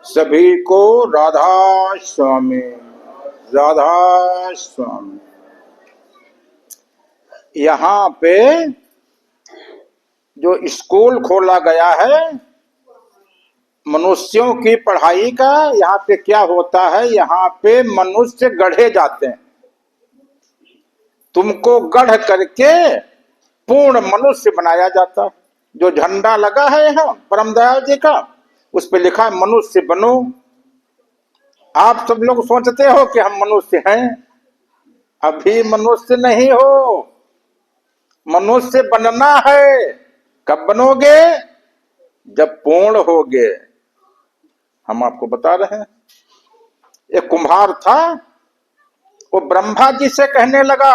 सभी को राधा स्वामी, राधा स्वामी। यहाँ पे जो स्कूल खोला गया है मनुष्यों की पढ़ाई का, यहाँ पे क्या होता है, यहाँ पे मनुष्य गढ़े जाते हैं। तुमको गढ़ करके पूर्ण मनुष्य बनाया जाता है। जो झंडा लगा है यहाँ परम दयाल जी का, उस पे लिखा है मनुष्य बनो। आप सब लोग सोचते हो कि हम मनुष्य हैं, अभी मनुष्य नहीं हो, मनुष्य बनना है। कब बनोगे? जब पूर्ण होगे। हम आपको बता रहे हैं। एक कुम्हार था, वो ब्रह्मा जी से कहने लगा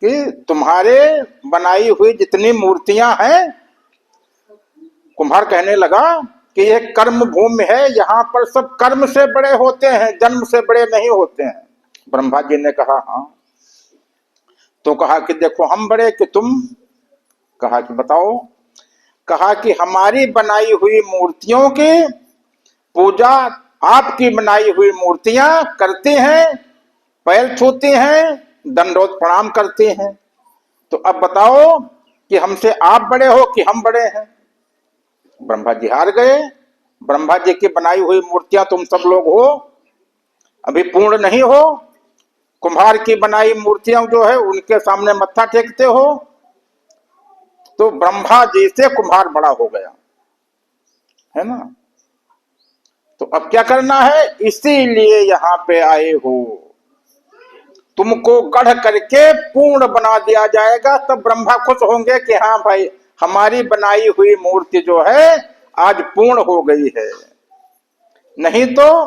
कि तुम्हारे बनाई हुई जितनी मूर्तियां हैं, कुम्हार कहने लगा कि ये कर्म भूमि है, यहाँ पर सब कर्म से बड़े होते हैं, जन्म से बड़े नहीं होते हैं। ब्रह्मा जी ने कहा हाँ। तो कहा कि देखो हम बड़े कि तुम? कहा कि बताओ? कहा कि हमारी बनाई हुई मूर्तियों की पूजा आपकी बनाई हुई मूर्तियां करते हैं, पैर छूते हैं, दंडोत प्रणाम करते हैं। तो अब बताओ कि हमसे आप बड़े हो कि हम बड़े हैं? ब्रह्मा जी हार गए। ब्रह्मा जी की बनाई हुई मूर्तियां तुम सब लोग हो, अभी पूर्ण नहीं हो। कुम्हार की बनाई मूर्तियां जो है उनके सामने मत्था टेकते हो। तो ब्रह्मा जी से कुम्हार बड़ा हो गया है ना। तो अब क्या करना है? इसीलिए यहाँ पे आए हो। तुमको गढ़ करके पूर्ण बना दिया जाएगा, तब ब्रह्मा खुश होंगे कि हाँ भाई हमारी बनाई हुई मूर्ति जो है आज पूर्ण हो गई है। नहीं तो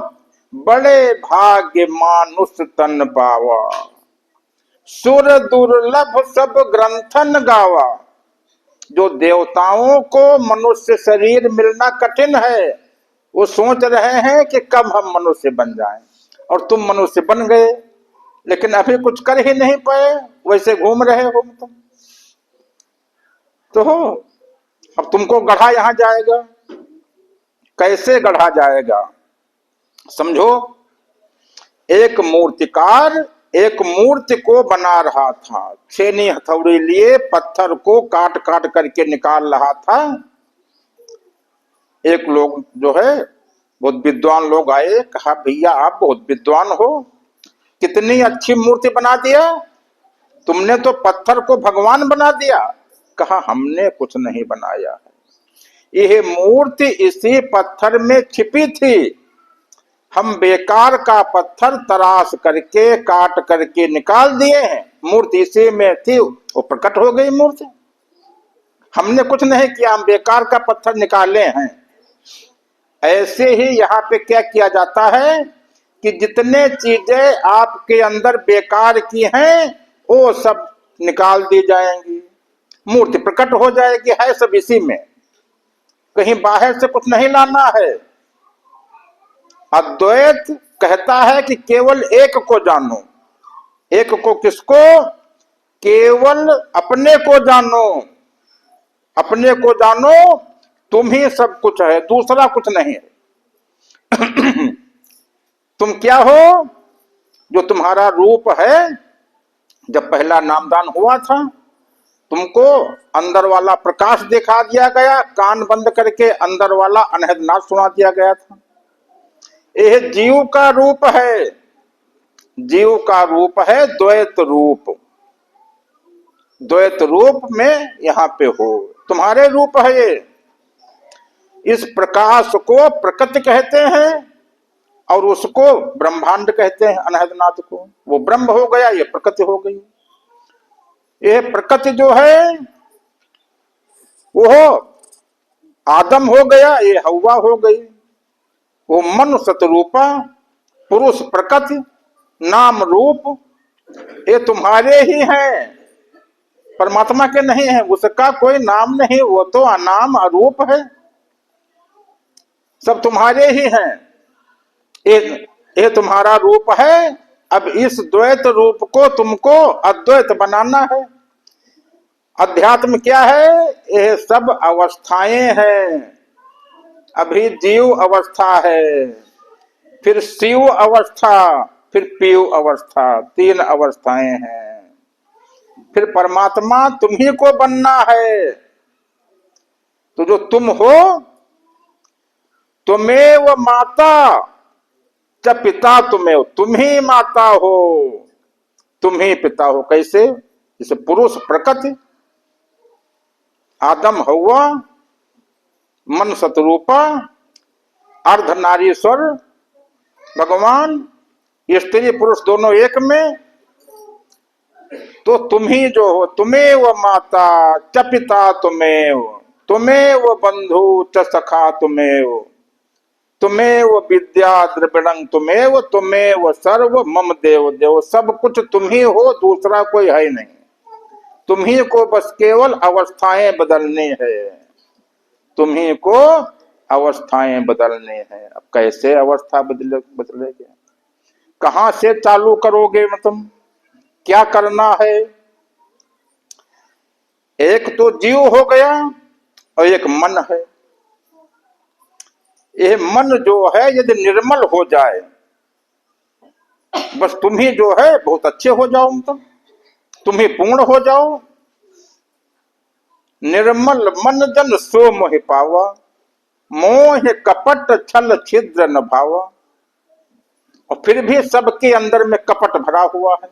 बड़े भाग्य मानुष तन पावा, सुर दुर्लभ सब ग्रंथन गावा। जो देवताओं को मनुष्य शरीर मिलना कठिन है, वो सोच रहे हैं कि कब हम मनुष्य बन जाएं, और तुम मनुष्य बन गए, लेकिन अभी कुछ कर ही नहीं पाए, वैसे घूम रहे हो तुम। तो अब तुमको गढ़ा यहां जाएगा। कैसे गढ़ा जाएगा? समझो, एक मूर्तिकार एक मूर्ति को बना रहा था, छेनी हथौड़ी लिए पत्थर को काट काट करके निकाल रहा था। एक लोग जो है बहुत विद्वान लोग आए, कहा भैया आप बहुत विद्वान हो, कितनी अच्छी मूर्ति बना दिया तुमने, तो पत्थर को भगवान बना दिया। कहा हमने कुछ नहीं बनाया है, यह मूर्ति इसी पत्थर में छिपी थी। हम बेकार का पत्थर तराश करके काट करके निकाल दिए हैं, मूर्ति इसी में थी, वो प्रकट हो गई मूर्ति। हमने कुछ नहीं किया, हम बेकार का पत्थर निकाले हैं। ऐसे ही यहाँ पे क्या किया जाता है कि जितने चीजें आपके अंदर बेकार की हैं वो सब निकाल दी जाएंगी, मूर्ति प्रकट हो जाएगी। है सब इसी में, कहीं बाहर से कुछ नहीं लाना है। अद्वैत कहता है कि केवल एक को जानो। एक को किसको? केवल अपने को जानो। अपने को जानो, तुम ही सब कुछ है, दूसरा कुछ नहीं है। तुम क्या हो? जो तुम्हारा रूप है, जब पहला नामदान हुआ था तुमको अंदर वाला प्रकाश दिखा दिया गया, कान बंद करके अंदर वाला अनहद नाद सुना दिया गया था। यह जीव का रूप है, जीव का रूप है द्वैत रूप। द्वैत रूप में यहाँ पे हो, तुम्हारे रूप है ये। इस प्रकाश को प्रकृति कहते हैं और उसको ब्रह्मांड कहते हैं, अनहदनाथ को। वो ब्रह्म हो गया, ये प्रकृति हो गई। ये प्रकृति जो है वो आदम हो गया, ये हव्वा हो गई। वो मन सतरूपा, पुरुष प्रकृति, नाम रूप, ये तुम्हारे ही हैं, परमात्मा के नहीं है। उसका कोई नाम नहीं, वो तो अनाम अरूप है, सब तुम्हारे ही हैं। ये तुम्हारा रूप है। अब इस द्वैत रूप को तुमको अद्वैत बनाना है। अध्यात्म क्या है? यह सब अवस्थाएं हैं। अभी जीव अवस्था है, फिर शिव अवस्था, फिर पीयू अवस्था, 3 अवस्थाएं हैं। फिर परमात्मा तुम्ही को बनना है। तो जो तुम हो, तुम्हें माता च पिता तुम्हें, तुम ही माता हो, तुम ही पिता हो। कैसे? जैसे पुरुष प्रकृति, आदम हव्वा, मन सतरूपा, अर्धनारीश्वर भगवान, स्त्री पुरुष दोनों एक में। तो तुम ही जो हो, तुम्हें वो माता च पिता तुम्हें, तुम्हें वो बंधु च सखा तुम्हें, तुम्हें वो विद्या द्रविणं तुम्हें वो सर्व मम देव देव। सब कुछ तुम ही हो, दूसरा कोई है नहीं। तुम ही को बस केवल अवस्थाएं बदलनी है, तुम ही को अवस्थाएं बदलने हैं। अब कैसे अवस्था बदलेगी? कहां से चालू करोगे? मतलब क्या करना है? एक तो जीव हो गया और एक मन है। यह मन जो है यदि निर्मल हो जाए, बस तुम ही जो है बहुत अच्छे हो जाओ, मतलब तुम ही पूर्ण हो जाओ। निर्मल मन जन सो मोहि पावा, मोह कपट छल छिद्र न भावा। और फिर भी सबके अंदर में कपट भरा हुआ है,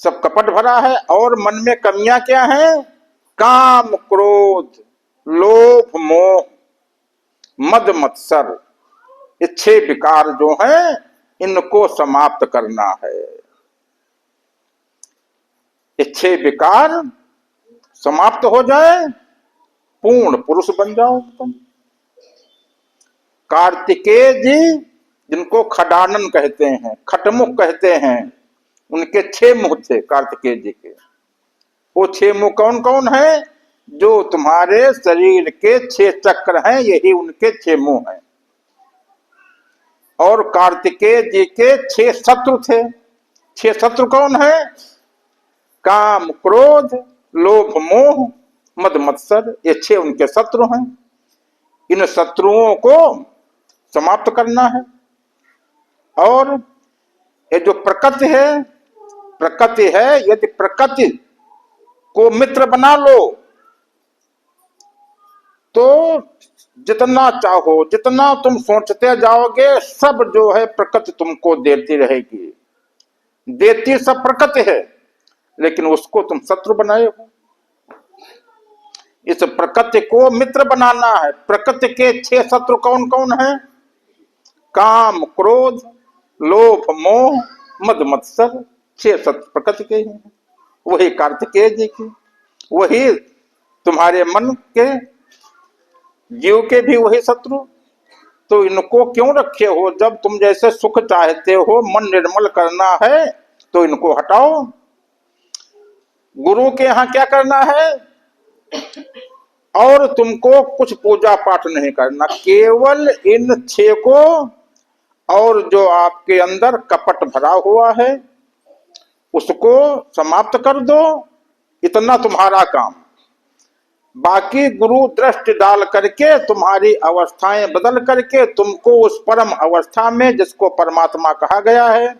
सब कपट भरा है। और मन में कमियां क्या है? काम क्रोध लोभ मोह मद मत्सर, इच्छे विकार जो हैं, इनको समाप्त करना है। इच्छे विकार समाप्त हो जाए, पूर्ण पुरुष बन जाओ तुम। कार्तिकेय जी, जिनको खडानन कहते हैं, खटमुख कहते हैं, उनके 6 मुख थे कार्तिकेय जी के। वो 6 मुख कौन कौन है? जो तुम्हारे शरीर के 6 चक्र हैं, यही उनके 6 मुंह हैं। और कार्तिकेय जी के 6 शत्रु थे। 6 शत्रु कौन है? काम क्रोध लोभ मोह मद मत्सर, ये 6 उनके शत्रु हैं। इन शत्रुओं को समाप्त करना है। और ये जो प्रकृति है, यदि प्रकृति को मित्र बना लो तो जितना चाहो, जितना तुम सोचते जाओगे, सब जो है प्रकृति तुमको देती रहेगी। देती सब प्रकृति है, लेकिन उसको तुम शत्रु बनाए हो। इस प्रकृति को मित्र बनाना है। प्रकृति के 6 शत्रु कौन कौन है? काम क्रोध लोभ मोह मद मत्सर, 6 शत्रु प्रकृति के हैं। वही कार्तिकेय जी की, वही तुम्हारे मन के, जीव के भी वही शत्रु। तो इनको क्यों रखे हो? जब तुम जैसे सुख चाहते हो, मन निर्मल करना है, तो इनको हटाओ। गुरु के यहाँ क्या करना है? और तुमको कुछ पूजा पाठ नहीं करना, केवल इन 6 को, और जो आपके अंदर कपट भरा हुआ है उसको समाप्त कर दो। इतना तुम्हारा काम। बाकी गुरु दृष्टि डाल करके तुम्हारी अवस्थाएं बदल करके तुमको उस परम अवस्था में, जिसको परमात्मा कहा गया है,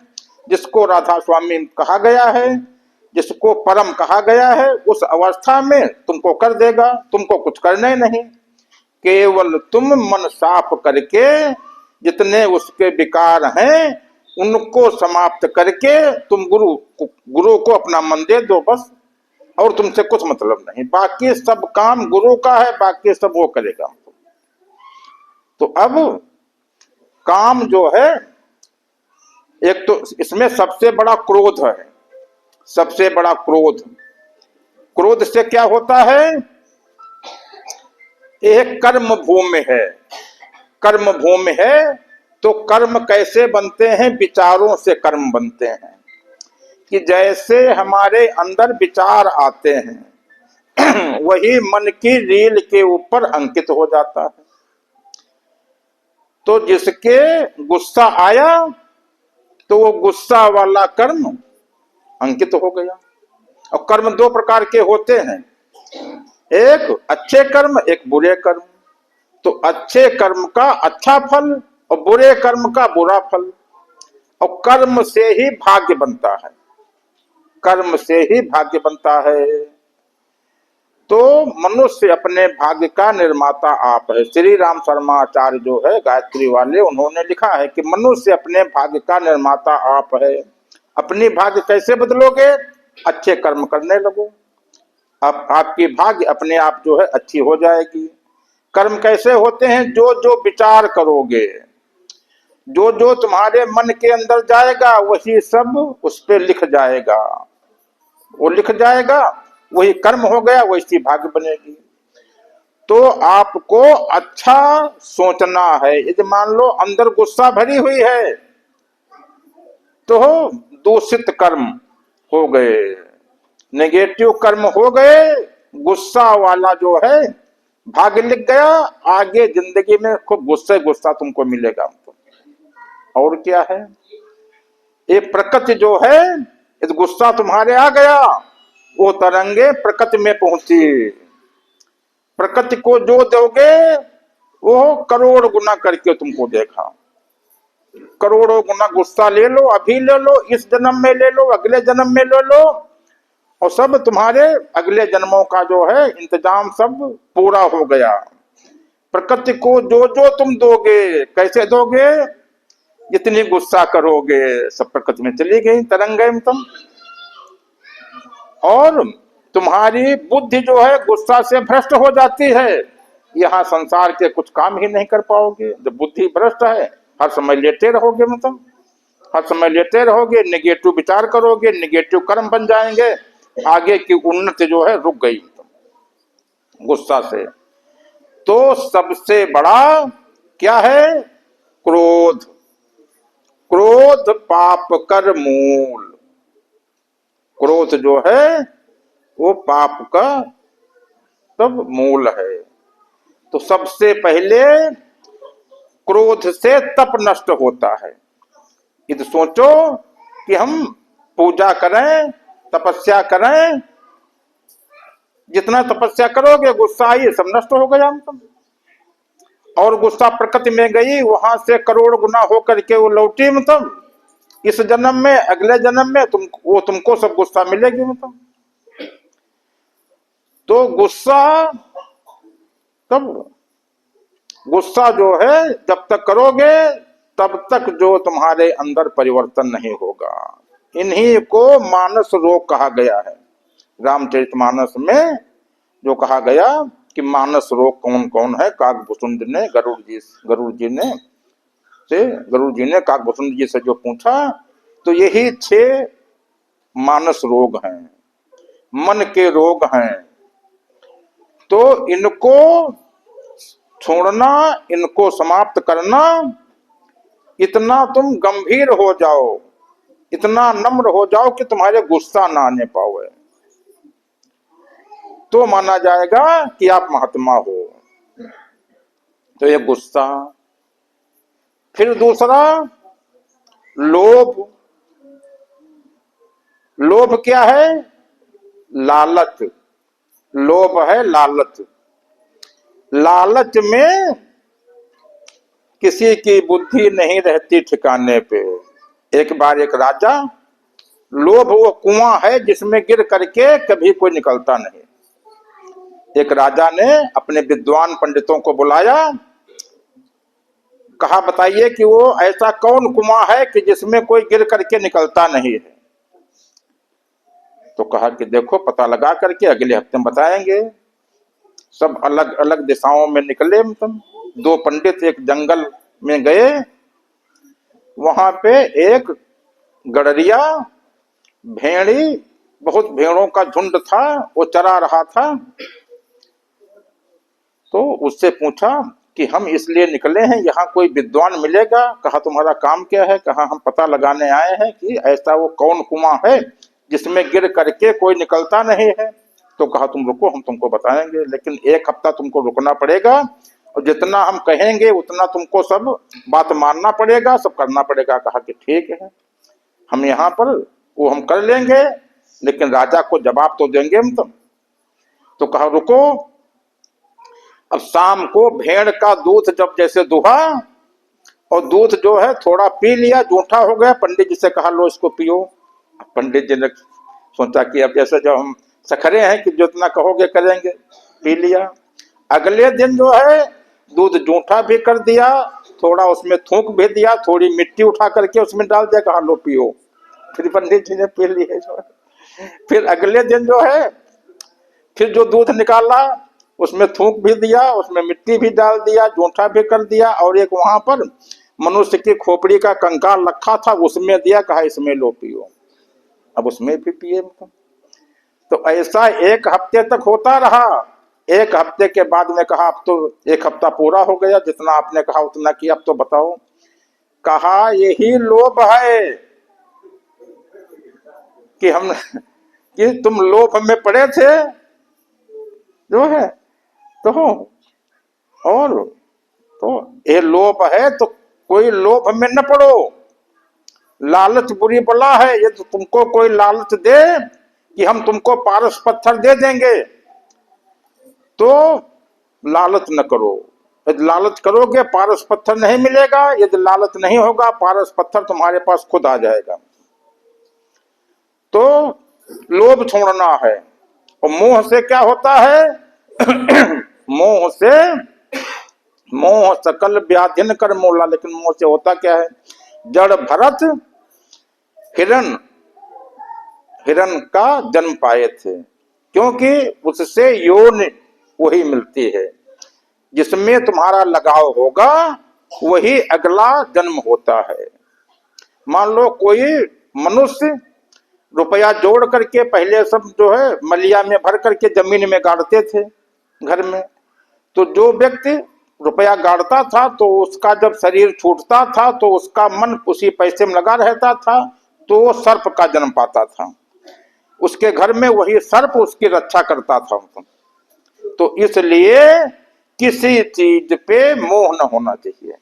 जिसको राधा स्वामी कहा गया है, जिसको परम कहा गया है, उस अवस्था में तुमको कर देगा। तुमको कुछ करना ही नहीं, केवल तुम मन साफ करके जितने उसके विकार हैं उनको समाप्त करके तुम गुरु को अपना मन दे दो बस। और तुमसे कुछ मतलब नहीं, बाकी सब काम गुरु का है, बाकी सब वो करेगा। तो अब काम जो है, एक तो इसमें सबसे बड़ा क्रोध है। सबसे बड़ा क्रोध, क्रोध से क्या होता है? एक कर्म भूमि है। कर्म भूमि है तो कर्म कैसे बनते हैं? विचारों से कर्म बनते हैं। कि जैसे हमारे अंदर विचार आते हैं वही मन की रील के ऊपर अंकित हो जाता है। तो जिसके गुस्सा आया तो वो गुस्सा वाला कर्म अंकित हो गया। और कर्म दो प्रकार के होते हैं, एक अच्छे कर्म, एक बुरे कर्म। तो अच्छे कर्म का अच्छा फल और बुरे कर्म का बुरा फल। और कर्म से ही भाग्य बनता है, कर्म से ही भाग्य बनता है। तो मनुष्य अपने भाग्य का निर्माता आप है। श्री राम शर्मा आचार्य जो है गायत्री वाले, उन्होंने लिखा है कि मनुष्य अपने भाग्य का निर्माता आप है। अपनी भाग्य कैसे बदलोगे? अच्छे कर्म करने लगो, अब आपकी भाग्य अपने आप जो है अच्छी हो जाएगी। कर्म कैसे होते हैं? जो जो विचार करोगे, जो जो तुम्हारे मन के अंदर जाएगा, वही सब उस पे लिख जाएगा। वो लिख जाएगा, वही कर्म हो गया, वैसी भाग्य बनेगी। तो आपको अच्छा सोचना है। यदि मान लो अंदर गुस्सा भरी हुई है, तो दूषित कर्म हो गए, नेगेटिव कर्म हो गए, गुस्सा वाला जो है भाग्य लिख गया। आगे जिंदगी में खूब गुस्सा गुस्सा तुमको मिलेगा। और क्या है? ये प्रकृति जो है, इस गुस्सा तुम्हारे आ गया, वो तरंगे प्रकृति में पहुंची। प्रकृति को जो दोगे वो करोड़ गुना करके तुमको देखा। करोड़ों गुना गुस्सा ले लो, अभी ले लो, इस जन्म में ले लो, अगले जन्म में ले लो, और सब तुम्हारे अगले जन्मों का जो है इंतजाम सब पूरा हो गया। प्रकृति को जो जो तुम दोगे, कैसे दोगे? जितनी गुस्सा करोगे, सब प्रकृति में चली गई, तरंगे में तुम। और तुम्हारी बुद्धि जो है गुस्सा से भ्रष्ट हो जाती है। यहाँ संसार के कुछ काम ही नहीं कर पाओगे। जब बुद्धि भ्रष्ट है, हर समय लेटे रहोगे, मतलब हर समय लेटे रहोगे, निगेटिव विचार करोगे, निगेटिव कर्म बन जाएंगे। आगे की उन्नति जो है रुक गई गुस्सा से। तो सबसे बड़ा क्या है? क्रोध। क्रोध पाप कर मूल। क्रोध जो है वो पाप का सब मूल है। तो सबसे पहले क्रोध से तप नष्ट होता है। यदि सोचो कि हम पूजा करें, तपस्या करें, जितना तपस्या करोगे गुस्सा आई सब नष्ट हो गया मतलब। और गुस्सा प्रकृति में गई, वहां से करोड़ गुना होकर के वो लौटी, मतलब इस जन्म में अगले जन्म में तुमको सब गुस्सा मिलेगी मतलब। तो गुस्सा तब, गुस्सा जो है जब तक करोगे तब तक जो तुम्हारे अंदर परिवर्तन नहीं होगा। इन्हीं को मानस रोग कहा गया है। रामचरितमानस में जो कहा गया कि मानस रोग कौन कौन है, काकभूषुंड ने गरुड़ जी ने काकभूषुंड जी से जो पूछा, तो यही 6 मानस रोग हैं, मन के रोग हैं। तो इनको छोड़ना, इनको समाप्त करना, इतना तुम गंभीर हो जाओ, इतना नम्र हो जाओ कि तुम्हारे गुस्सा ना आने पाओ, तो माना जाएगा कि आप महात्मा हो। तो ये गुस्सा। फिर दूसरा लोभ। लोभ क्या है? लालच। लोभ है लालच। लालच में किसी की बुद्धि नहीं रहती ठिकाने पे। एक बार एक राजा, लोभ वो कुआं है जिसमें गिर करके कभी कोई निकलता नहीं। एक राजा ने अपने विद्वान पंडितों को बुलाया, कहा बताइए कि वो ऐसा कौन कुआं है कि जिसमें कोई गिर करके निकलता नहीं है। तो कहा कि देखो पता लगा करके अगले हफ्ते में बताएंगे। सब अलग अलग दिशाओं में निकले। मतलब 2 पंडित एक जंगल में गए, वहां पे एक गडरिया भेड़ी, बहुत भेड़ों का झुंड था, वो चरा रहा था। तो उससे पूछा कि हम इसलिए निकले हैं, यहाँ कोई विद्वान मिलेगा? कहा तुम्हारा काम क्या है? कहा हम पता लगाने आए हैं कि ऐसा वो कौन कुआं है जिसमें गिर करके कोई निकलता नहीं है। तो कहा तुम रुको, हम तुमको बताएंगे, लेकिन 1 हफ्ता तुमको रुकना पड़ेगा, और जितना हम कहेंगे उतना तुमको सब बात मानना पड़ेगा, सब करना पड़ेगा। कहा कि ठीक है, हम यहाँ पर वो हम कर लेंगे, लेकिन राजा को जवाब तो देंगे हम। तो कहा रुको, अब शाम को भेड़ का दूध जब जैसे दुहा और दूध जो है थोड़ा पी लिया, जूठा हो गया, पंडित जी से कहा लो इसको पियो। पंडित जी ने सोचा कि अब जैसे जब हम सखरे हैं कि जितना कहोगे करेंगे, पी लिया। अगले दिन जो है दूध जूठा भी कर दिया, थोड़ा उसमें थूक भी दिया, थोड़ी मिट्टी उठा करके उसमें डाल दिया, कहा लो पियो। फिर पंडित जी ने पी लिए जो है। फिर अगले दिन जो है फिर जो दूध निकाला उसमें थूक भी दिया, उसमें मिट्टी भी डाल दिया, जूठा भी कर दिया, और एक वहां पर मनुष्य की खोपड़ी का कंकाल रखा था उसमें दिया, कहा इसमें लो पियो। अब उसमें भी पिए। तो ऐसा एक हफ्ते तक होता रहा। एक हफ्ते के बाद में कहा अब तो एक हफ्ता पूरा हो गया, जितना आपने कहा उतना किया, अब तो बताओ। कहा यही लोभ है कि हम कि तुम लोभ में पड़े थे जो है। तो और तो ये लोभ है, तो कोई लोभ में न पड़ो। लालच बुरी बला है। ये तो तुमको कोई लालच दे कि हम तुमको पारस पत्थर दे देंगे, तो लालच न करो। यदि लालच करोगे पारस पत्थर नहीं मिलेगा, यदि लालच नहीं होगा पारस पत्थर तुम्हारे पास खुद आ जाएगा। तो लोभ छोड़ना है। और मोह से क्या होता है? मोह सकल व्याधिन कर मोला। लेकिन मोह से होता क्या है? जड़ भरत हिरण का जन्म पाए थे, क्योंकि उससे योनि वही मिलती है। जिसमें तुम्हारा लगाव होगा वही अगला जन्म होता है। मान लो कोई मनुष्य रुपया जोड़ करके पहले सब जो है मलिया में भर करके जमीन में गाड़ते थे घर में। तो जो व्यक्ति रुपया गाड़ता था तो उसका जब शरीर छूटता था तो उसका मन उसी पैसे में लगा रहता था, तो वो सर्प का जन्म पाता था। उसके घर में वही सर्प उसकी रक्षा करता था। तो इसलिए किसी चीज पे मोह न होना चाहिए।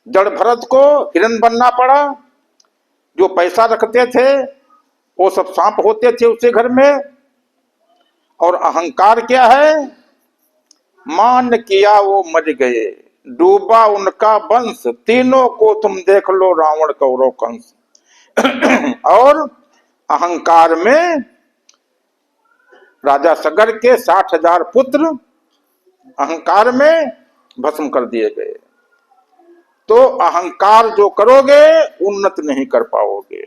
जड़ भरत को हिरण बनना पड़ा। जो पैसा रखते थे वो सब सांप होते थे उसके घर में। और अहंकार क्या है? मान किया वो मर गए, डूबा उनका वंश, तीनों को तुम देख लो रावण कौरव कंस। और अहंकार में राजा सगर के 60,000 पुत्र अहंकार में भस्म कर दिए गए। तो अहंकार जो करोगे उन्नत नहीं कर पाओगे।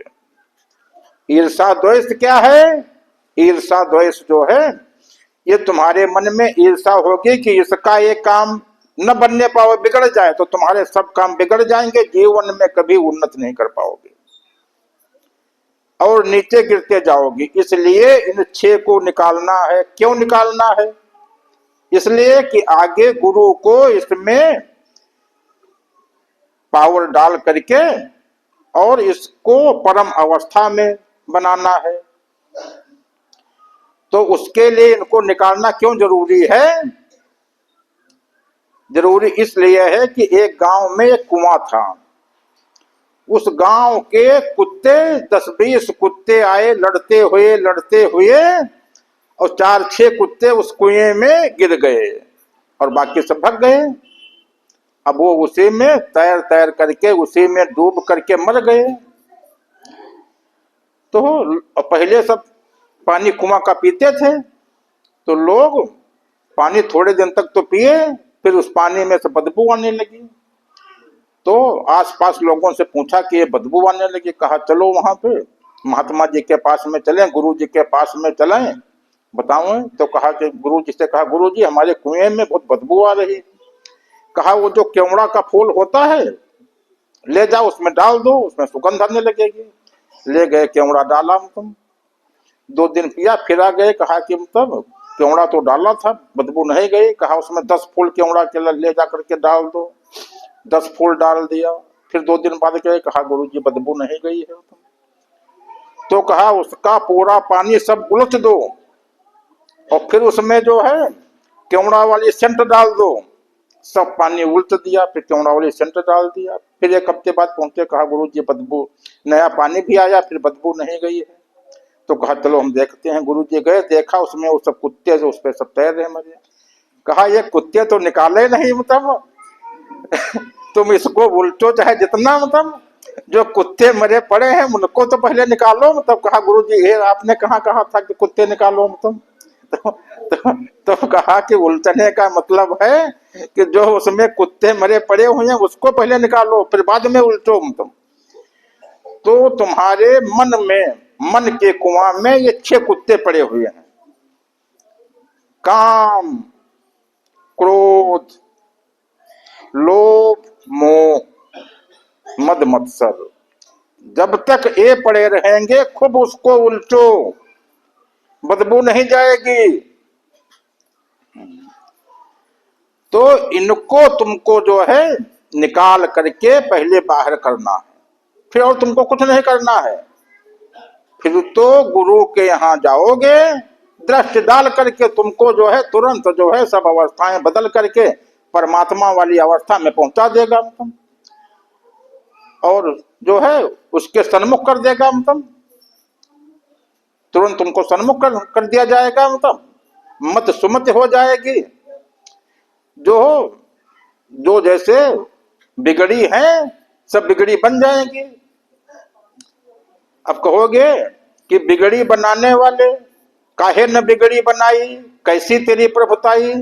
ईर्षा द्वेष क्या है? ईर्षा द्वेष जो है ये तुम्हारे मन में ईर्षा होगी कि इसका एक काम न बनने पाओ, बिगड़ जाए, तो तुम्हारे सब काम बिगड़ जाएंगे, जीवन में कभी उन्नत नहीं कर पाओगे और नीचे गिरते जाओगे। इसलिए इन 6 को निकालना है। क्यों निकालना है? इसलिए कि आगे गुरु को इसमें पावर डाल करके और इसको परम अवस्था में बनाना है। तो उसके लिए इनको निकालना क्यों जरूरी है? जरूरी इसलिए है कि एक गांव में एक कुआं था। उस गांव के कुत्ते 10-20 कुत्ते आए लड़ते हुए और 4-6 कुत्ते उस कुएं में गिर गए और बाकी सब भाग गए। अब वो उसी में तैर करके उसी में डूब करके मर गए। तो पहले सब पानी कुआं का पीते थे, तो लोग पानी थोड़े दिन तक तो पिए, फिर उस पानी में से बदबू आने लगी। तो आसपास लोगों से पूछा कि ये बदबू आने लगी। कहा चलो वहां पे महात्मा जी के पास में चलें, गुरु जी के पास में चलें, बताओ। तो कहा कि गुरु जी से कहा, गुरु जी हमारे कुएं में बहुत बदबू आ रही। कहा वो जो केवड़ा का फूल होता है ले जाओ उसमें डाल दो, उसमें सुगंध आने लगेगी। ले गए, केवड़ा डाला, तुम 2 दिन पिया, फिर आ गए। कहा कि मतलब केवड़ा तो डाला था, बदबू नहीं गई। कहा उसमें 10 फूल केवड़ा के ले जा करके डाल दो। 10 फूल डाल दिया। फिर 2 दिन बाद गए, कहा गुरु जी बदबू नहीं गई है। तो कहा उसका पूरा पानी सब उलट दो और फिर उसमें जो है केवड़ा वाली सेंट डाल दो। सब पानी उल्ट दिया, फिर केवड़ा वाली सेंट डाल दिया। फिर 1 हफ्ते बाद पहुंचे, कहा गुरु जी बदबू, नया पानी भी आया, फिर बदबू नहीं गई है। तो कहा चलो हम देखते हैं। गुरुजी गए, देखा उसमें वो सब कुत्ते जो उस पे सब तैर रहे मरे। कहा ये कुत्ते तो निकाले नहीं, मतलब तुम इसको उल्टो चाहे जितना, मतलब जो कुत्ते मरे पड़े हैं उनको तो पहले निकालो। मतलब कहा गुरुजी ये आपने कहा था कि कुत्ते निकालो, मतलब तो कहा कि उल्टने का मतलब है कि जो उसमें कुत्ते मरे पड़े हुए हैं उसको पहले निकालो, फिर बाद में उल्टो। मतलब तो तुम्हारे मन में, मन के कुआं में ये 6 कुत्ते पड़े हुए हैं। काम, क्रोध, लोभ, मोह, मद मत्सर। जब तक ये पड़े रहेंगे खूब उसको उल्टो, बदबू नहीं जाएगी। तो इनको तुमको जो है निकाल करके पहले बाहर करना है, फिर और तुमको कुछ नहीं करना है। फिर तो गुरु के यहाँ जाओगे, दृष्टि डाल करके तुमको जो है तुरंत जो है सब अवस्थाएं बदल करके परमात्मा वाली अवस्था में पहुंचा देगा तुम, और जो है उसके सन्मुख कर देगा। मतलब तुरंत तुमको सन्मुख कर दिया जाएगा। मतलब मत सुमत हो जाएगी। जो जो जैसे बिगड़ी है सब बिगड़ी बन जाएंगी। अब कहोगे कि बिगड़ी बनाने वाले काहे न बिगड़ी बनाई, कैसी तेरी प्रभुताई,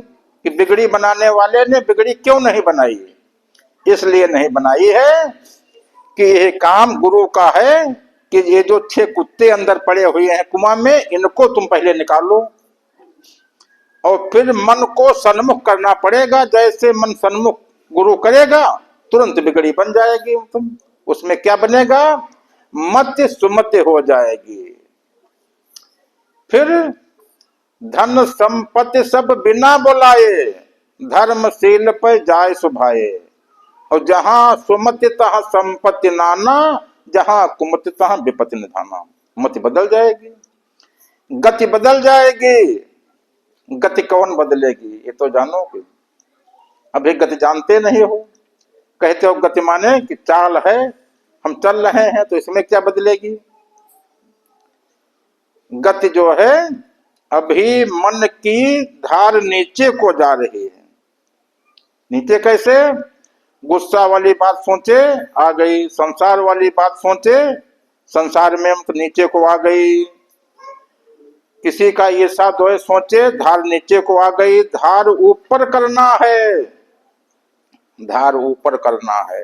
कि बिगड़ी बनाने वाले ने बिगड़ी क्यों नहीं बनाई। इसलिए नहीं बनाई है कि ये काम गुरु का है कि ये जो 6 कुत्ते अंदर पड़े हुए हैं कुआं में, इनको तुम पहले निकालो और फिर मन को सन्मुख करना पड़ेगा। जैसे मन सन्मुख गुरु करेगा तुरंत बिगड़ी बन जाएगी। तुम उसमें क्या बनेगा, मत सुमत हो जाएगी। फिर धन संपत्ति सब बिना बुलाए, धर्मशील पर जाय सुभाए। और जहां सुमति तहां संपत्ति नाना, जहां कुमति तहां विपत्ति निधाना। मति बदल जाएगी, गति बदल जाएगी। गति कौन बदलेगी ये तो जानो कि अभी गति जानते नहीं हो। कहते हो गति माने कि चाल है, हम चल रहे हैं, तो इसमें क्या बदलेगी। गति जो है अभी मन की धार नीचे को जा रही है। नीचे कैसे, गुस्सा वाली बात सोचे आ गई, संसार वाली बात सोचे संसार में तो नीचे को आ गई, किसी का ईर्षा द्वेष सोचे धार नीचे को आ गई। धार ऊपर करना है, धार ऊपर करना है।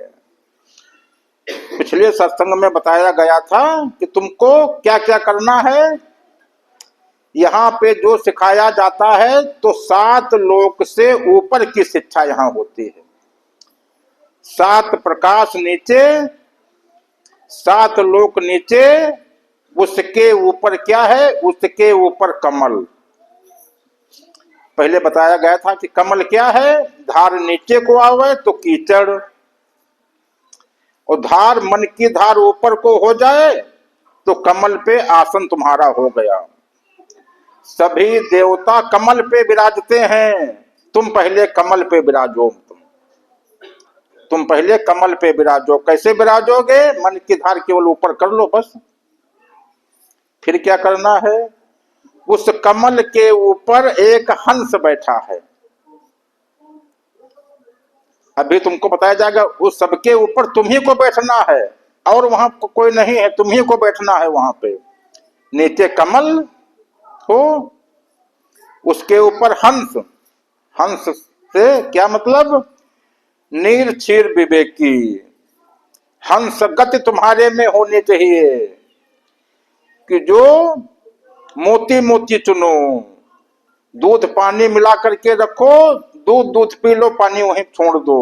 पिछले सत्संग में बताया गया था कि तुमको क्या क्या करना है। यहाँ पे जो सिखाया जाता है तो 7 लोक से ऊपर की शिक्षा यहाँ होती है। 7 प्रकाश नीचे, 7 लोक नीचे, उसके ऊपर क्या है, उसके ऊपर कमल। पहले बताया गया था कि कमल क्या है, धार नीचे को आवे तो कीचड़, और धार मन की धार ऊपर को हो जाए तो कमल पे आसन तुम्हारा हो गया। सभी देवता कमल पे विराजते हैं, तुम पहले कमल पे विराजो। तुम पहले कमल पे विराजो। कैसे विराजोगे, मन की धार केवल ऊपर कर लो बस। फिर क्या करना है, उस कमल के ऊपर एक हंस बैठा है। अभी तुमको बताया जाएगा उस सबके ऊपर तुम ही को बैठना है, और वहां कोई नहीं है, तुम ही को बैठना है वहां पे। नीचे कमल हो, उसके ऊपर हंस। हंस से क्या मतलब, नीर क्षीर विवेकी। हंस गति तुम्हारे में होनी चाहिए कि जो मोती मोती चुनो, दूध पानी मिला करके रखो, दूध पी लो, पानी वहीं छोड़ दो।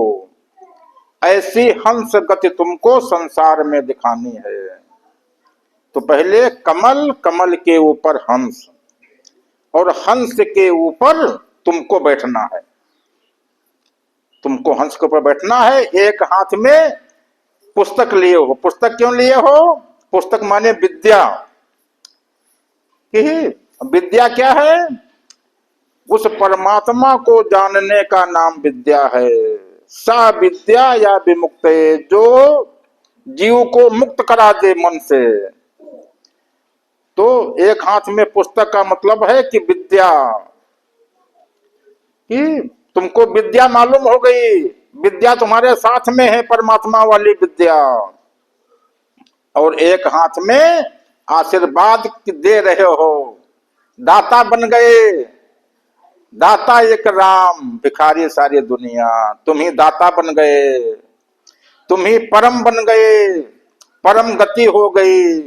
ऐसी हंस गति तुमको संसार में दिखानी है। तो पहले कमल, कमल के ऊपर हंस, और हंस के ऊपर तुमको बैठना है। तुमको हंस के ऊपर बैठना है। एक हाथ में पुस्तक लिए हो। पुस्तक क्यों लिए हो, पुस्तक माने विद्या। विद्या क्या है, उस परमात्मा को जानने का नाम विद्या है। सा विद्या या विमुक्त, जो जीव को मुक्त करा दे मन से। तो एक हाथ में पुस्तक का मतलब है कि विद्या, कि तुमको विद्या मालूम हो गई, विद्या तुम्हारे साथ में है, परमात्मा वाली विद्या। और एक हाथ में आशीर्वाद दे रहे हो, दाता बन गए, दाता एक राम, भिखारी सारी दुनिया, तुम ही दाता बन गए, तुम ही परम बन गए, परम गति हो गई,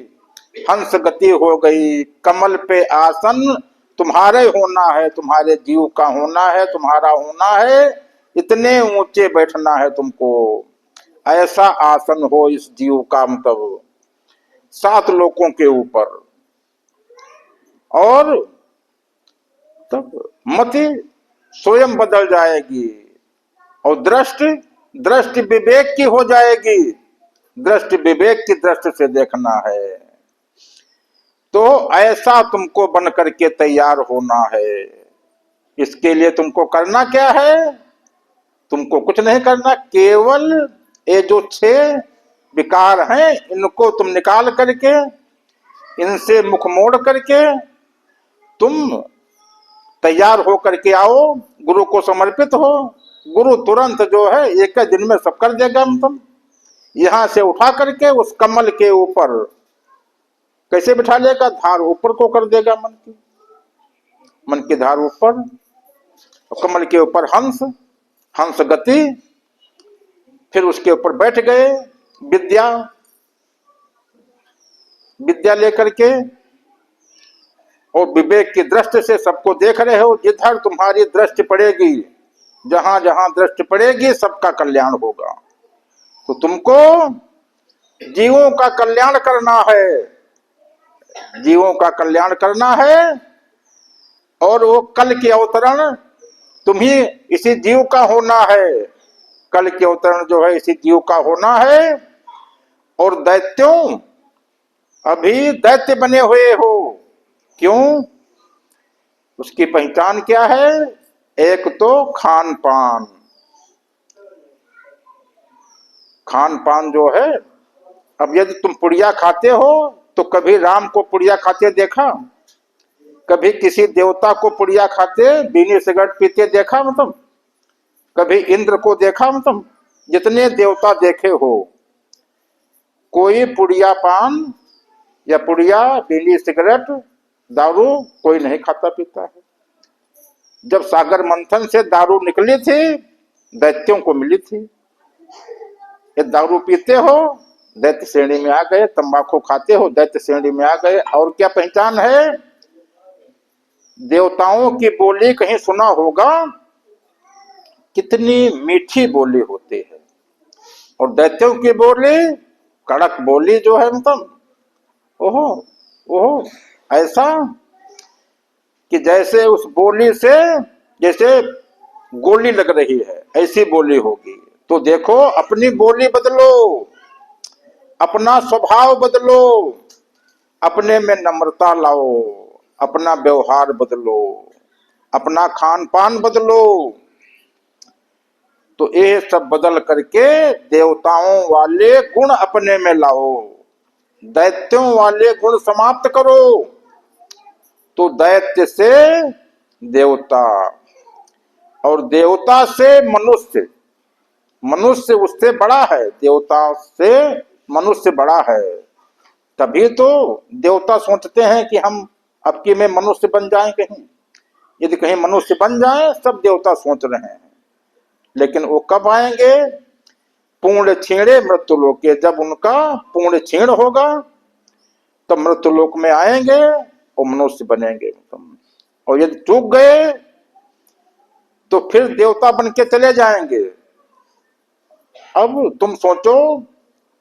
हंस गति हो गई, कमल पे आसन तुम्हारे होना है, तुम्हारे जीव का होना है, तुम्हारा होना है, इतने ऊंचे बैठना है तुमको, ऐसा आसन हो इस जीव का, मतलब 7 लोकों के ऊपर। और तब मति स्वयं बदल जाएगी और दृष्टि दृष्टि विवेक की हो जाएगी, दृष्टि विवेक की दृष्टि से देखना है। तो ऐसा तुमको बन करके तैयार होना है। इसके लिए तुमको करना क्या है? तुमको कुछ नहीं करना, केवल ये जो 6 विकार हैं इनको तुम निकाल करके, इनसे मुख मोड़ करके तुम तैयार हो करके आओ, गुरु को समर्पित हो। गुरु तुरंत जो है 1 दिन में सब कर देगा। तुम यहां से उठा करके उस कमल के ऊपर कैसे बिठा लेगा? धार ऊपर को कर देगा, मन की धार ऊपर, कमल के ऊपर हंस, हंस गति, फिर उसके ऊपर बैठ गए, विद्या, विद्या लेकर के, और विवेक की दृष्टि से सबको देख रहे हो। जिधर तुम्हारी दृष्टि पड़ेगी, जहां जहां दृष्टि पड़ेगी, सबका कल्याण होगा। तो तुमको जीवों का कल्याण करना है, जीवों का कल्याण करना है। और वो कल के अवतरण तुम्ही इसी जीव का होना है, कल के अवतरण जो है इसी जीव का होना है। और दैत्यों, अभी दैत्य बने हुए हो, क्यों? उसकी पहचान क्या है? एक तो खान पान, खान पान जो है, अब यदि तुम पुड़िया खाते हो तो कभी राम को पुड़िया खाते देखा? कभी किसी देवता को पुड़िया खाते, बीड़ी सिगरेट पीते देखा? मतलब कभी इंद्र को देखा? मतलब जितने देवता देखे हो, कोई पुड़िया पान या पुड़िया, बीड़ी सिगरेट, दारू कोई नहीं खाता पीता है। जब सागर मंथन से दारू निकली थी, दैत्यों को मिली थी। ये दारू पीते हो, दैत्य श्रेणी में आ गए, तंबाकू खाते हो, दैत्य श्रेणी में आ गए। और क्या पहचान है? देवताओं की बोली कहीं सुना होगा, कितनी मीठी बोली होती है, और दैत्यों की बोली कड़क बोली जो है, मतलब ओहो ओहो, ऐसा कि जैसे उस बोली से जैसे गोली लग रही है, ऐसी बोली होगी। तो देखो, अपनी बोली बदलो, अपना स्वभाव बदलो, अपने में नम्रता लाओ, अपना व्यवहार बदलो, अपना खान पान बदलो। तो ये सब बदल करके देवताओं वाले गुण अपने में लाओ, दैत्यों वाले गुण समाप्त करो। तो दैत्य से देवता, और देवता से मनुष्य, मनुष्य उससे बड़ा है, देवता से मनुष्य बड़ा है। तभी तो देवता सोचते हैं कि हम अब की में मनुष्य बन जाएं कहीं। यदि कहीं मनुष्य बन जाए, सब देवता सोच रहे हैं। लेकिन वो कब आएंगे? पूर्ण छीणे मृत्युलोक के, जब उनका पूर्ण छीण होगा तो मृत्युलोक में आएंगे और मनुष्य बनेंगे। और यदि चूक गए तो फिर देवता बन के चले जाएंगे। अब तुम सोचो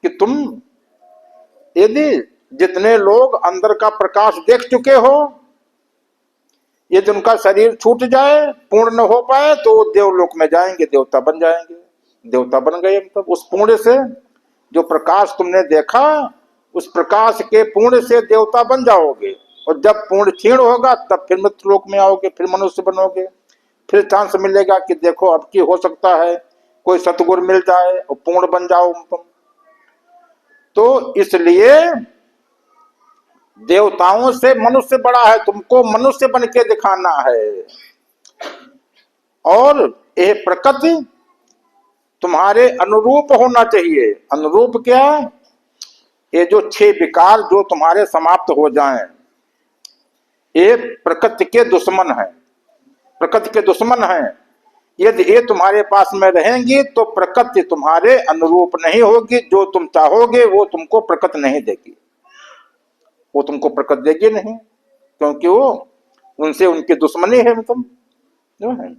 कि तुम यदि जितने लोग अंदर का प्रकाश देख चुके हो, यदि उनका शरीर छूट जाए, पूर्ण न हो पाए, तो देवलोक में जाएंगे, देवता बन जाएंगे। देवता बन गए मतलब उस पूर्ण से, जो प्रकाश तुमने देखा, उस प्रकाश के पूर्ण से देवता बन जाओगे। और जब पूर्ण क्षीण होगा तब फिर मृत्युलोक में आओगे, फिर मनुष्य बनोगे। फिर चांस मिलेगा कि देखो अब की हो सकता है कोई सतगुरु मिल जाए और पूर्ण बन जाओ तुम। तो इसलिए देवताओं से मनुष्य बड़ा है, तुमको मनुष्य बन के दिखाना है। और ये प्रकृति तुम्हारे अनुरूप होना चाहिए। अनुरूप क्या? ये जो 6 विकार जो तुम्हारे समाप्त हो जाएं, ये प्रकृति के दुश्मन हैं, प्रकृति के दुश्मन हैं। यदि ये तुम्हारे पास में रहेंगी तो प्रकृति तुम्हारे अनुरूप नहीं होगी। जो तुम चाहोगे वो तुमको प्रकृति नहीं देगी, वो तुमको प्रकृति देगी नहीं, क्योंकि वो उनसे उनकी दुश्मनी है तुम जो है।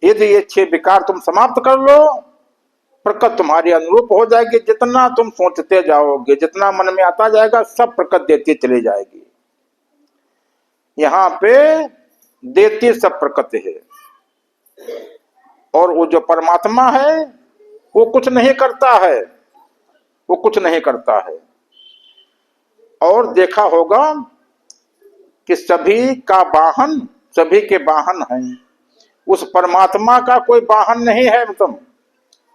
यदि ये 6 विकार तुम समाप्त कर लो, प्रकृति तुम्हारी अनुरूप हो जाएगी। जितना तुम सोचते जाओगे, जितना मन में आता जाएगा, सब प्रकृति देती चली जाएगी। यहाँ पे देती सब प्रकृति है। और वो जो परमात्मा है वो कुछ नहीं करता है, वो कुछ नहीं करता है। और देखा होगा कि सभी का वाहन, सभी के वाहन हैं, उस परमात्मा का कोई वाहन नहीं है। मतलब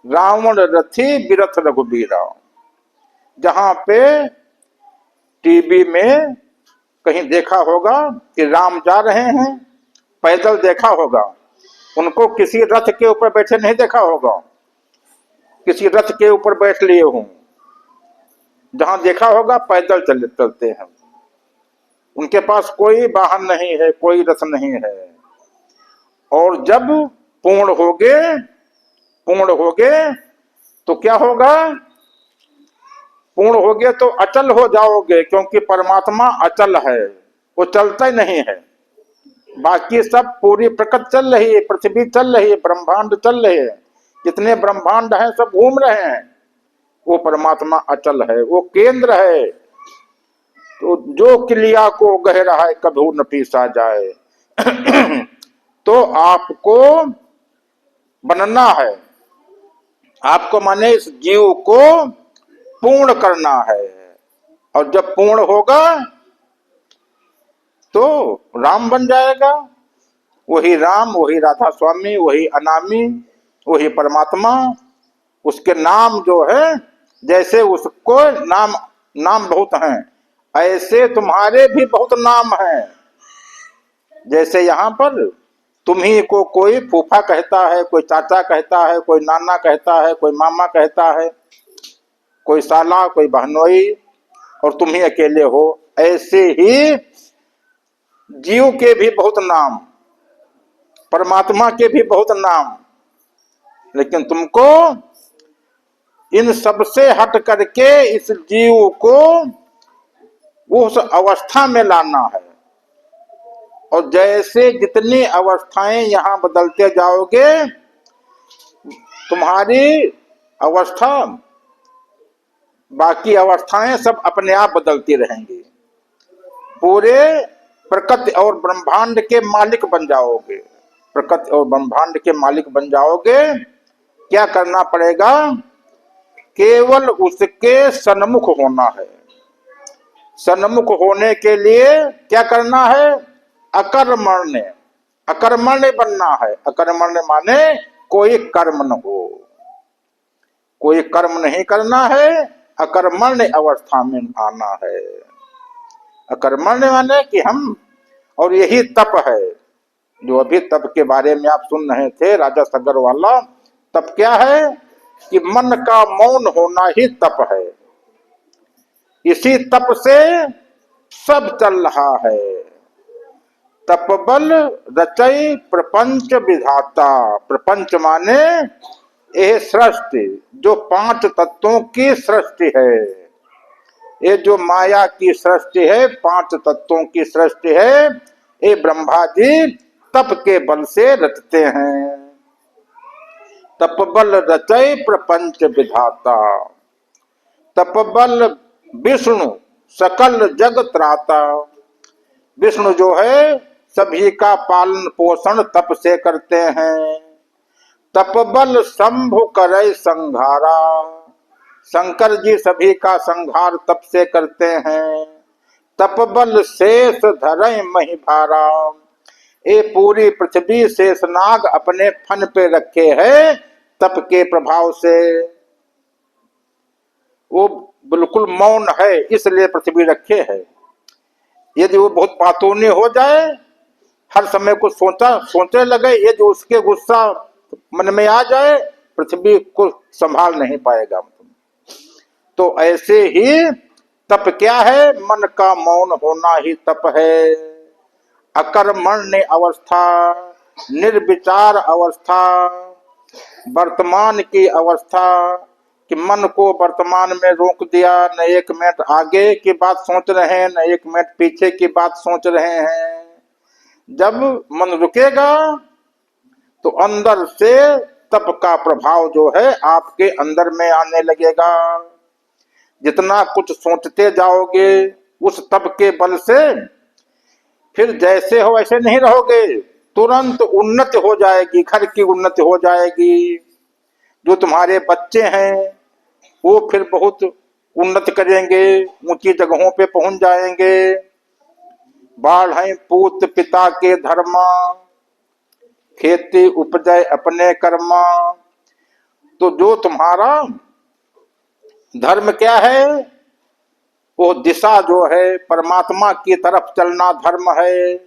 रावण रथी बिरथ रघुबीरा, जहां पे टीवी में कहीं देखा होगा कि राम जा रहे हैं, पैदल देखा होगा, उनको किसी रथ के ऊपर बैठे नहीं देखा होगा, किसी रथ के ऊपर बैठ लिए हों। जहां देखा होगा पैदल चलते हैं, उनके पास कोई वाहन नहीं है, कोई रथ नहीं है। और जब पूर्ण होगे तो क्या होगा? पूर्ण होगे तो अचल हो जाओगे, क्योंकि परमात्मा अचल है, वो चलता ही नहीं है। बाकी सब पूरी प्रकृति चल रही है, पृथ्वी चल रही है, ब्रह्मांड चल रहे हैं, जितने ब्रह्मांड हैं सब घूम रहे हैं। वो परमात्मा अचल है, वो केंद्र है। तो जो क्रिया को गह रहा है कभू न पीसा जाए। तो आपको बनना है, आपको माने इस जीव को पूर्ण करना है। और जब पूर्ण होगा तो राम बन जाएगा। वही राम, वही राधा स्वामी, वही अनामी, वही परमात्मा। उसके नाम जो है, जैसे उसको नाम बहुत हैं, ऐसे तुम्हारे भी बहुत नाम हैं। जैसे यहाँ पर तुम्ही को कोई फूफा कहता है, कोई चाचा कहता है, कोई नाना कहता है, कोई मामा कहता है, कोई साला, कोई बहनोई, और तुम ही अकेले हो। ऐसे ही जीव के भी बहुत नाम, परमात्मा के भी बहुत नाम, लेकिन तुमको इन सब से हट करके इस जीव को उस अवस्था में लाना है। और जैसे जितनी अवस्थाएं यहां बदलते जाओगे, तुम्हारी अवस्था, बाकी अवस्थाएं सब अपने आप बदलती रहेंगी। पूरे प्रकृति और ब्रह्मांड के मालिक बन जाओगे, प्रकृति और ब्रह्मांड के मालिक बन जाओगे। क्या करना पड़ेगा? केवल उसके सन्मुख होना है। सन्मुख होने के लिए क्या करना है? अकर्मण्य, अकर्मण्य बनना है। अकर्मण्य माने कोई कर्म न हो, कोई कर्म नहीं करना है, अकर्मण्य अवस्था में आना है। अकर्मण्य माने कि हम, और यही तप है जो अभी तप के बारे में आप सुन रहे थे, राजा सगर वाला। तप क्या है? कि मन का मौन होना ही तप है। इसी तप से सब चल रहा है। तप बल रचय प्रपंच विधाता। प्रपंच माने यह सृष्टि, जो 5 तत्वों की सृष्टि है। ये जो माया की सृष्टि है, 5 तत्वों की सृष्टि है, ये ब्रह्मा जी तप के बल से रचते हैं। तप बल रचय प्रपंच विधाता। तप बल विष्णु सकल जग त्राता। विष्णु जो है सभी का पालन पोषण तप से करते हैं। तप बल शंभु करे संघारा। शंकर जी सभी का संहार तप से करते हैं। तप बल शेष धरे मही भारा। ये पूरी पृथ्वी शेषनाग अपने फन पे रखे हैं तप के प्रभाव से। वो बिल्कुल मौन है, इसलिए पृथ्वी रखे है। यदि वो बहुत बातूनी हो जाए, हर समय कुछ सोचने लगे, यदि उसके गुस्सा मन में आ जाए, पृथ्वी को संभाल नहीं पाएगा। तो ऐसे ही तप क्या है? मन का मौन होना ही तप है। अकर्मण्य अवस्था, निर्विचार अवस्था, वर्तमान की अवस्था कि मन को वर्तमान में रोक दिया, न एक मिनट आगे की बात सोच रहे हैं, न एक मिनट पीछे की बात सोच रहे हैं। जब मन रुकेगा तो अंदर से तप का प्रभाव जो है आपके अंदर में आने लगेगा। जितना कुछ सोचते जाओगे उस तप के बल से फिर जैसे हो वैसे नहीं रहोगे, तुरंत उन्नति हो जाएगी, घर की उन्नति हो जाएगी। जो तुम्हारे बच्चे हैं वो फिर बहुत उन्नति करेंगे, ऊंची जगहों पे पहुंच जाएंगे। बाढ़ है पूत पिता के धर्मा, खेती उपजय अपने कर्मा। तो जो तुम्हारा धर्म क्या है? वो दिशा जो है परमात्मा की तरफ चलना धर्म है,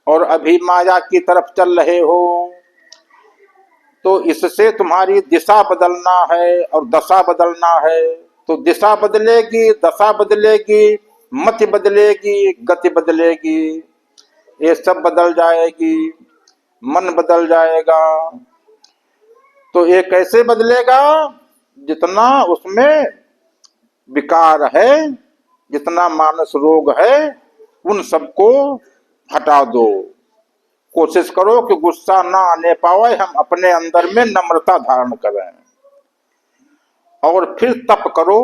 और अभी माया की तरफ चल रहे हो। तो इससे तुम्हारी दिशा बदलना है और दशा बदलना है। तो दिशा बदलेगी, दशा बदलेगी, मति बदलेगी, गति बदलेगी, ये सब बदल जाएगी, मन बदल जाएगा। तो ये कैसे बदलेगा? जितना उसमें विकार है, जितना मानस रोग है, उन सबको हटा दो। कोशिश करो कि गुस्सा ना आने पावे, हम अपने अंदर में नम्रता धारण करें, और फिर तप करो।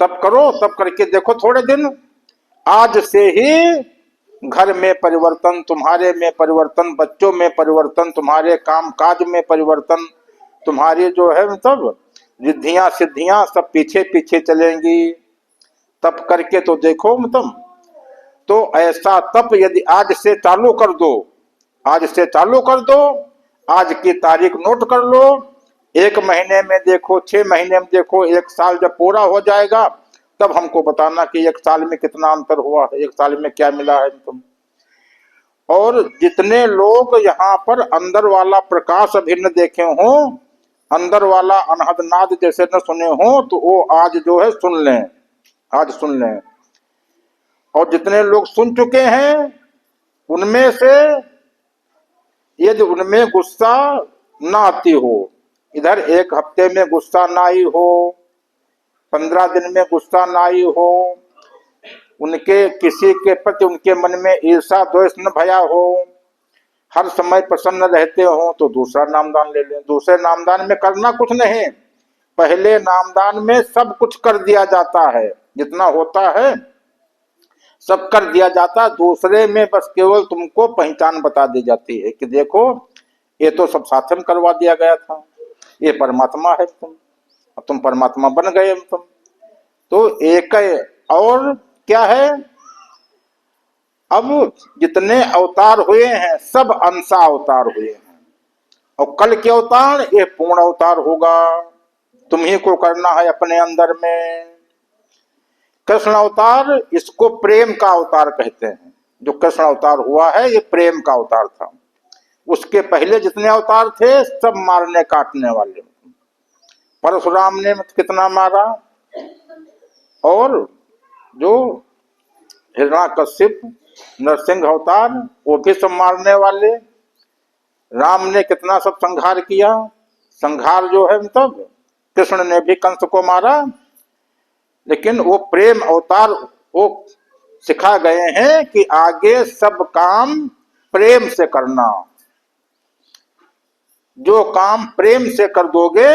तप करो, तप करके देखो थोड़े दिन, आज से ही घर में परिवर्तन, तुम्हारे में परिवर्तन, बच्चों में परिवर्तन, तुम्हारे काम काज में परिवर्तन, तुम्हारी जो है मतलब रिद्धियां सिद्धियां सब पीछे पीछे चलेंगी। तप करके तो देखो मतलब। तो ऐसा तप यदि आज से चालू कर दो, आज से चालू कर दो, आज की तारीख नोट कर लो, 1 महीने में देखो, 6 महीने में देखो, 1 साल जब पूरा हो जाएगा तब हमको बताना कि 1 साल में कितना अंतर हुआ है, 1 साल में क्या मिला है तुम। और जितने लोग यहाँ पर अंदर वाला प्रकाश अभी न देखे हो, अंदर वाला अनहद नाद जैसे न सुने हो, तो वो आज जो है सुन लें, आज सुन लें। और जितने लोग सुन चुके हैं उनमें से यदि उनमें गुस्सा ना आती हो, इधर 1 हफ्ते में गुस्सा ना आई हो, 15 दिन में गुस्सा ना आई हो, उनके किसी के प्रति उनके मन में ईर्षा द्वेष न भया हो, हर समय प्रसन्न रहते हो, तो दूसरा नामदान ले लें। दूसरे नामदान में करना कुछ नहीं, पहले नामदान में सब कुछ कर दिया जाता है, जितना होता है सब कर दिया जाता है। दूसरे में बस केवल तुमको पहचान बता दी जाती है कि देखो ये तो सब साथ में करवा दिया गया था, ये परमात्मा है, तुम परमात्मा बन गए तुम। तो एक और क्या है, अब जितने अवतार हुए हैं सब अंशा अवतार हुए हैं, और कल के अवतार ये पूर्ण अवतार होगा, तुम्ही को करना है अपने अंदर में। कृष्ण अवतार इसको प्रेम का अवतार कहते हैं, जो कृष्ण अवतार हुआ है ये प्रेम का अवतार था। उसके पहले जितने अवतार थे सब मारने काटने वाले। परशुराम ने कितना मारा, और जो हिरण्याकश्यप नरसिंह अवतार वो भी सब मारने वाले। राम ने कितना सब संहार किया, संहार जो है मतलब कृष्ण ने भी कंस को मारा, लेकिन वो प्रेम अवतार वो सिखा गए हैं कि आगे सब काम प्रेम से करना। जो काम प्रेम से कर दोगे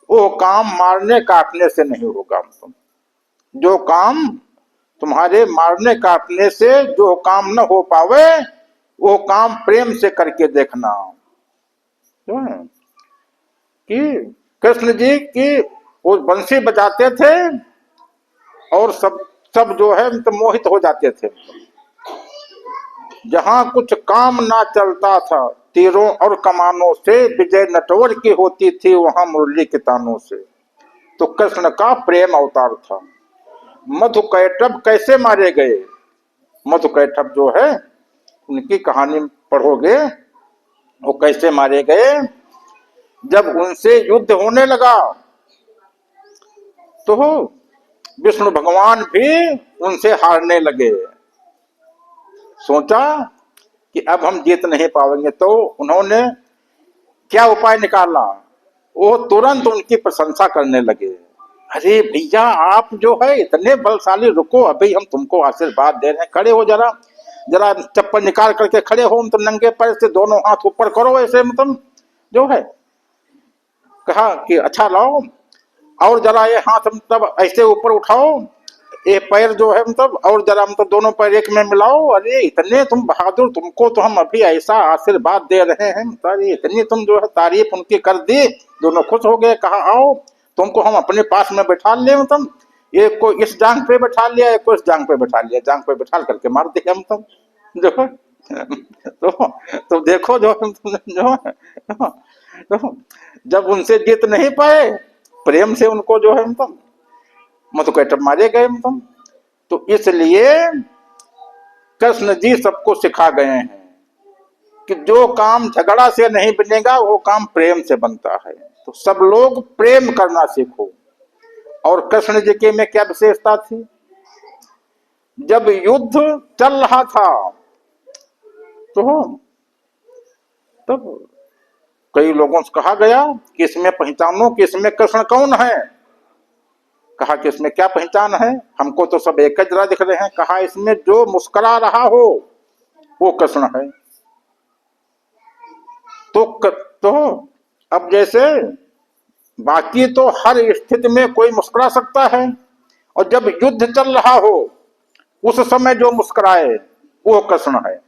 वो काम मारने काटने से नहीं होगा। जो काम तुम्हारे मारने काटने से जो काम न हो पावे वो काम प्रेम से करके देखना। कि कृष्ण जी की वो बंसी बजाते थे और सब जो है तो मोहित हो जाते थे। जहां कुछ काम ना चलता था तीरों और कमानों से विजय नटवर की होती थी वहां मुरली के तानों से। तो कृष्ण का प्रेम अवतार था। मधुकैटभ कैसे मारे गए। मधुकैटभ जो है उनकी कहानी पढ़ोगे, वो कैसे मारे गए। जब उनसे युद्ध होने लगा तो विष्णु भगवान भी उनसे हारने लगे। सोचा कि अब हम जीत नहीं पाएंगे, तो उन्होंने क्या उपाय निकाला, वो तुरंत उनकी प्रशंसा करने लगे। अरे भैया आप जो है इतने बलशाली, रुको अभी हम तुमको आशीर्वाद दे रहे हैं, खड़े हो जरा, जरा चप्पल निकाल करके खड़े हो, मतलब नंगे पैर से दोनों हाथ ऊपर करो ऐसे, मतलब जो है। कहा कि अच्छा लाओ, और जरा ये हाथ मतलब ऐसे ऊपर उठाओ, ये पैर जो है मतलब, और जरा मतलब दोनों पैर एक में मिलाओ। अरे इतने तुम बहादुर, तुमको तो हम अभी ऐसा आशीर्वाद दे रहे हैं, अरे इतनी तुम जो है तारीफ उनकी कर दी, दोनों खुश हो गए। कहा आओ तुमको हम अपने पास में बैठा ले, मतलब एक को इस जांग पे बैठा लिया, एक को इस जांग पे बैठा लिया, जांग पे बैठा करके मार दिया मतलब जो तो देखो जो तो जब उनसे जीत नहीं पाए, प्रेम से उनको जो है मतलब मधुकैटभ मारे गए मतलब। तो इसलिए कृष्ण जी सबको सिखा गए हैं कि जो काम झगड़ा से नहीं बनेगा वो काम प्रेम से बनता है। तो सब लोग प्रेम करना सीखो। और कृष्ण जी के में क्या विशेषता थी, जब युद्ध चल रहा था तो तब कई लोगों से कहा गया कि इसमें पहचानो कि इसमें कृष्ण कौन है। कहा कि इसमें क्या पहचान है, हमको तो सब एक जरा दिख रहे हैं। कहा इसमें जो मुस्कुरा रहा हो वो कृष्ण है। तो अब जैसे बाकी तो हर स्थिति में कोई मुस्कुरा सकता है, और जब युद्ध चल रहा हो उस समय जो मुस्कुराए वो कृष्ण है,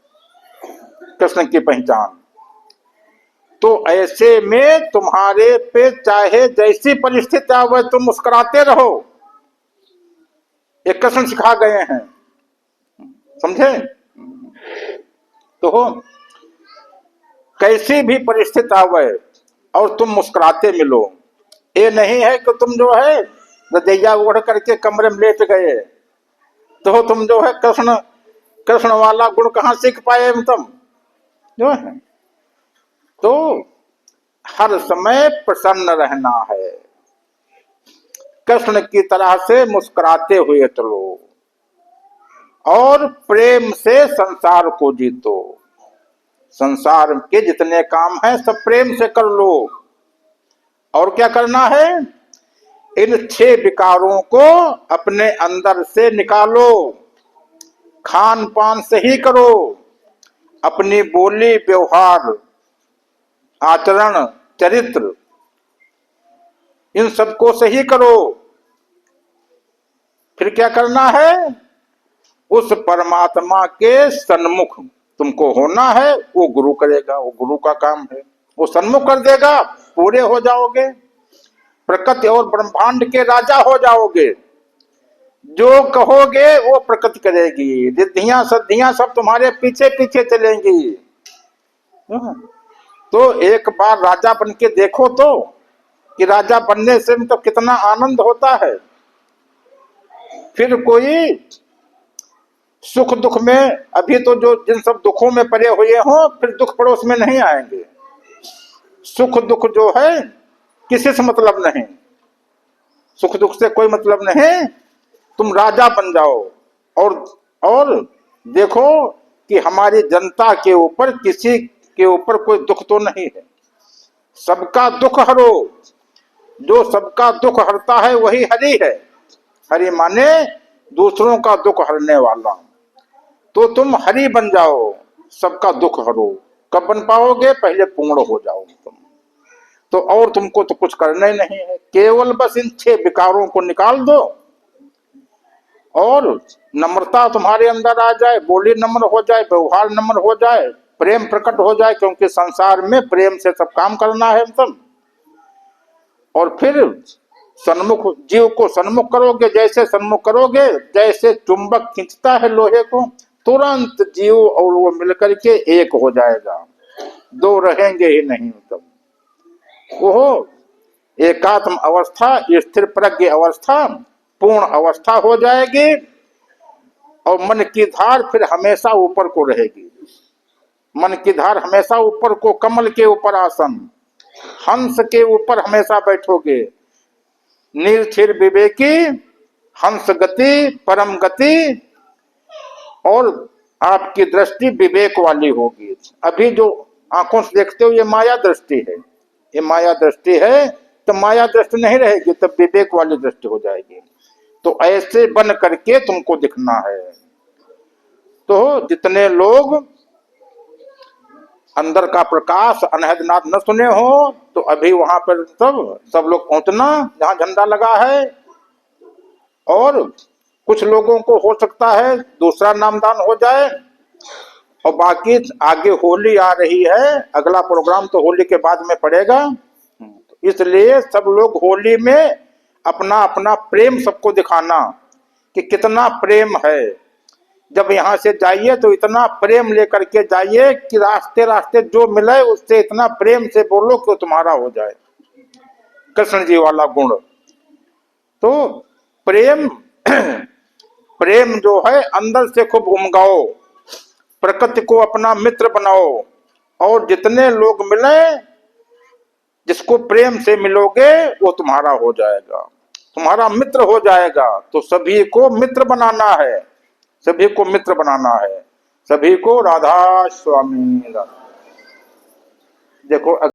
कृष्ण की पहचान। तो ऐसे में तुम्हारे पे चाहे जैसी परिस्थिति आवे तुम मुस्कुराते रहो, ये कृष्ण सिखा गए हैं, समझे। तो कैसी भी परिस्थिति आवे और तुम मुस्कुराते मिलो। ये नहीं है कि तुम जो है रजैया ओढ़ करके कमरे में लेट गए, तो तुम जो है कृष्ण कृष्ण वाला गुण कहां सीख पाए तुम जो है। तो हर समय प्रसन्न रहना है, कृष्ण की तरह से मुस्कुराते हुए चलो, और प्रेम से संसार को जीतो। संसार के जितने काम हैं सब प्रेम से कर लो। और क्या करना है, इन 6 विकारों को अपने अंदर से निकालो। खान पान सही करो, अपनी बोली व्यवहार आचरण चरित्र इन सबको सही करो। फिर क्या करना है, उस परमात्मा के सन्मुख तुमको होना है। वो गुरु करेगा, वो गुरु का काम है, वो सन्मुख कर देगा, पूरे हो जाओगे, प्रकृति और ब्रह्मांड के राजा हो जाओगे। जो कहोगे वो प्रकृति करेगी, रिद्धियां सिद्धियां सब तुम्हारे पीछे पीछे चलेंगी। तो एक बार राजा बन के देखो तो, कि राजा बनने से तो कितना आनंद होता है। फिर कोई सुख दुख में, अभी तो जो जिन सब दुखों में पड़े हुए हो, फिर दुख पड़ोस में नहीं आएंगे। सुख दुख जो है किसी से मतलब नहीं, सुख दुख से कोई मतलब नहीं। तुम राजा बन जाओ, और देखो कि हमारी जनता के ऊपर किसी के ऊपर कोई दुख तो नहीं है। सबका दुख हरो, जो सबका दुख हरता है वही हरि है। हरि माने दूसरों का दुख हरने वाला। तो तुम हरि बन जाओ, सबका दुख हरो। कब बन पाओगे, पहले पूर्ण हो जाओ तुम। तो और तुमको तो कुछ करना ही नहीं है, केवल बस इन 6 विकारों को निकाल दो, और नम्रता तुम्हारे अंदर आ जाए, बोली नम्र हो जाए, व्यवहार नम्र हो जाए, प्रेम प्रकट हो जाए, क्योंकि संसार में प्रेम से सब काम करना है तुम। और फिर सन्मुख, जीव को सन्मुख करोगे, जैसे सन्मुख करोगे, जैसे चुंबक खींचता है लोहे को, तुरंत जीव और वो मिलकर के एक हो जाएगा, दो रहेंगे ही नहीं। तब वो एकात्म अवस्था, स्थिर प्रज्ञ अवस्था, पूर्ण अवस्था हो जाएगी और मन की धार फिर हमेशा ऊपर को रहेगी। मन की धार हमेशा ऊपर को, कमल के ऊपर आसन, हंस के ऊपर हमेशा बैठोगे। निर्थिर विवेकी, हंस गति, परम गति, और आपकी दृष्टि विवेक वाली होगी। अभी जो आंखों से देखते हो ये माया दृष्टि है, ये माया दृष्टि है, तो माया दृष्टि नहीं रहेगी, तब विवेक वाली दृष्टि हो जाएगी। तो ऐसे बन करके तुमको दिखना है। तो जितने लोग अंदर का प्रकाश अनहदनाथ न सुने हो, तो अभी वहां पर सब लोग पहुंचना जहां झंडा लगा है। और कुछ लोगों को हो सकता है दूसरा नामदान हो जाए, और बाकी आगे होली आ रही है, अगला प्रोग्राम तो होली के बाद में पड़ेगा। इसलिए सब लोग होली में अपना अपना प्रेम सबको दिखाना कि कितना प्रेम है। जब यहाँ से जाइए तो इतना प्रेम लेकर के जाइए कि रास्ते रास्ते जो मिले उससे इतना प्रेम से बोलो कि तुम्हारा हो जाए, कृष्ण जी वाला गुण। तो प्रेम प्रेम जो है अंदर से खूब उमगाओ, प्रकृति को अपना मित्र बनाओ, और जितने लोग मिले जिसको प्रेम से मिलोगे वो तुम्हारा हो जाएगा, तुम्हारा मित्र हो जाएगा। तो सभी को मित्र बनाना है, सभी को मित्र बनाना है, सभी को राधा स्वामी। देखो